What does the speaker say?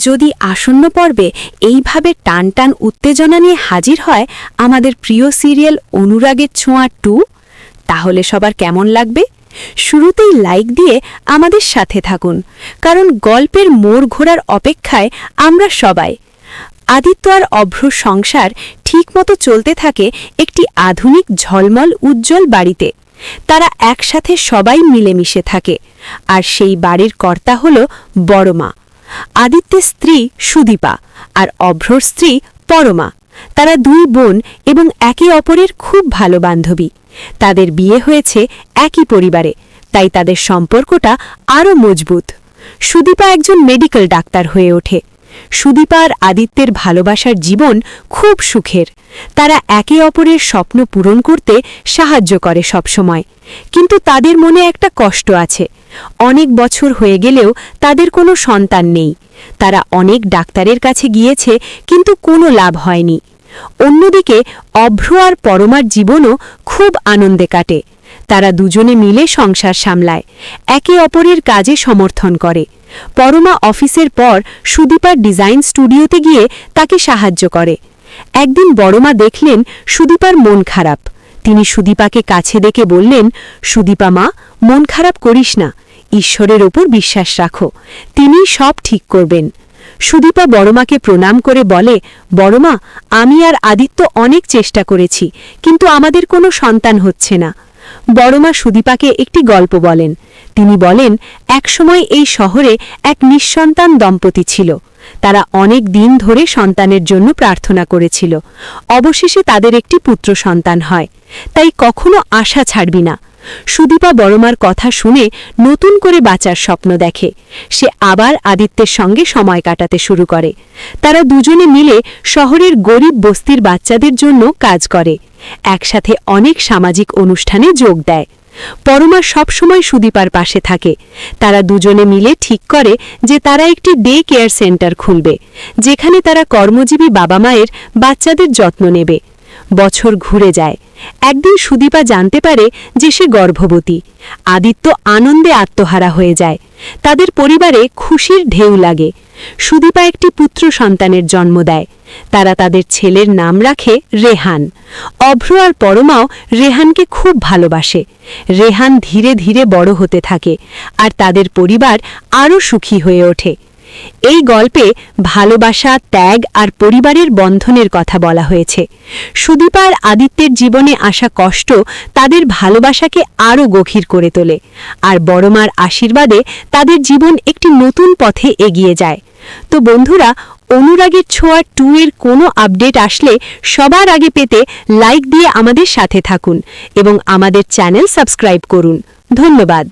যদি আসন্ন পর্বে এইভাবে টান টান উত্তেজনা নিয়ে হাজির হয় আমাদের প্রিয় সিরিয়াল অনুরাগের ছোঁয়া 2, তাহলে সবার কেমন লাগবে? শুরুতেই লাইক দিয়ে আমাদের সাথে থাকুন, কারণ গল্পের মোড় ঘোরার অপেক্ষায় আমরা সবাই। আদিত্য আর অভ্রর সংসার ঠিকমতো চলতে থাকে একটি আধুনিক ঝলমল উজ্জ্বল বাড়িতে। তারা একসাথে সবাই মিলেমিশে থাকে, আর সেই বাড়ির কর্তা হল বড়মা। আদিত্যের স্ত্রী সুদীপা আর অভ্রর স্ত্রী পরমা। তারা দুই বোন এবং একে অপরের খুব ভালো বান্ধবী। তাদের বিয়ে হয়েছে একই পরিবারে, তাই তাদের সম্পর্কটা আরও মজবুত। সুদীপা একজন মেডিকেল ডাক্তার হয়ে ওঠে। সুদীপা আর আদিত্যের ভালোবাসার জীবন খুব সুখের। তারা একে অপরের স্বপ্ন পূরণ করতে সাহায্য করে সবসময়। কিন্তু তাদের মনে একটা কষ্ট আছে। অনেক বছর হয়ে গেলেও তাদের কোনো সন্তান নেই। তারা অনেক ডাক্তারের কাছে গিয়েছে, কিন্তু কোনো লাভ হয়নি। অন্যদিকে অভ্র আর পরমার জীবনও খুব আনন্দে কাটে। তারা দুজনে মিলে সংসার সামলায়, একে অপরের কাজে সমর্থন করে। পরমা অফিসের পর সুদীপার ডিজাইন স্টুডিওতে গিয়ে তাকে সাহায্য করে। একদিন বড়মা দেখলেন সুদীপার মন খারাপ। তিনি সুদীপাকে কাছে ডেকে বললেন, সুদীপা মা, মন খারাপ করিস না, ঈশ্বরের ওপর বিশ্বাস রাখো, তিনিই সব ঠিক করবেন। সুদীপা বড়মাকে প্রণাম করে বলে, বড়মা, আমি আর আদিত্য অনেক চেষ্টা করেছি, কিন্তু আমাদের কোনো সন্তান হচ্ছে না। বড়মা সুদীপাকে একটি গল্প বলেন। তিনি বলেন, একসময় এই শহরে এক নিঃসন্তান দম্পতি ছিল। তারা অনেক দিন ধরে সন্তানের জন্য প্রার্থনা করেছিল। অবশেষে তাদের একটি পুত্র সন্তান হয়। তাই কখনো আশা ছাড়বি না। সুদীপা বড়মার কথা শুনে নতুন করে বাঁচার স্বপ্ন দেখে। সে আবার আদিত্যের সঙ্গে সময় কাটাতে শুরু করে। তারা দুজনে মিলে শহরের গরিব বস্তির বাচ্চাদের জন্য কাজ করে। একসাথে অনেক সামাজিক অনুষ্ঠানে যোগ দেয়। পরমা সবসময় সুদীপার পাশে থাকে। তারা দুজনে মিলে ঠিক করে যে তারা একটি ডে কেয়ার সেন্টার খুলবে, যেখানে তারা কর্মজীবী বাবা মায়ের বাচ্চাদের যত্ন নেবে। বছর ঘুরে যায়। একদিন সুদীপা জানতে পারে যে সে গর্ভবতী। আদিত্য আনন্দে আত্মহারা হয়ে যায়। তাদের পরিবারে খুশির ঢেউ লাগে। সুদীপা একটি পুত্র সন্তানের জন্ম দেয়। তারা তাদের ছেলের নাম রাখে রেহান। অভ্র আর পরমাও রেহানকে খুব ভালোবাসে। রেহান ধীরে ধীরে বড় হতে থাকে, আর তাদের পরিবার আরও সুখী হয়ে ওঠে। এই গল্পে ভালোবাসা, ত্যাগ আর পরিবারের বন্ধনের কথা বলা হয়েছে। সুদীপা আর আদিত্যের জীবনে আসা কষ্ট তাদের ভালোবাসাকে আরও গভীর করে তোলে, আর বড়মার আশীর্বাদে তাদের জীবন একটি নতুন পথে এগিয়ে যায়। তো বন্ধুরা, অনুরাগের ছোঁয়া 2 এর কোনো আপডেট আসলে সবার আগে পেতে লাইক দিয়ে আমাদের সাথে থাকুন এবং আমাদের চ্যানেল সাবস্ক্রাইব করুন। ধন্যবাদ।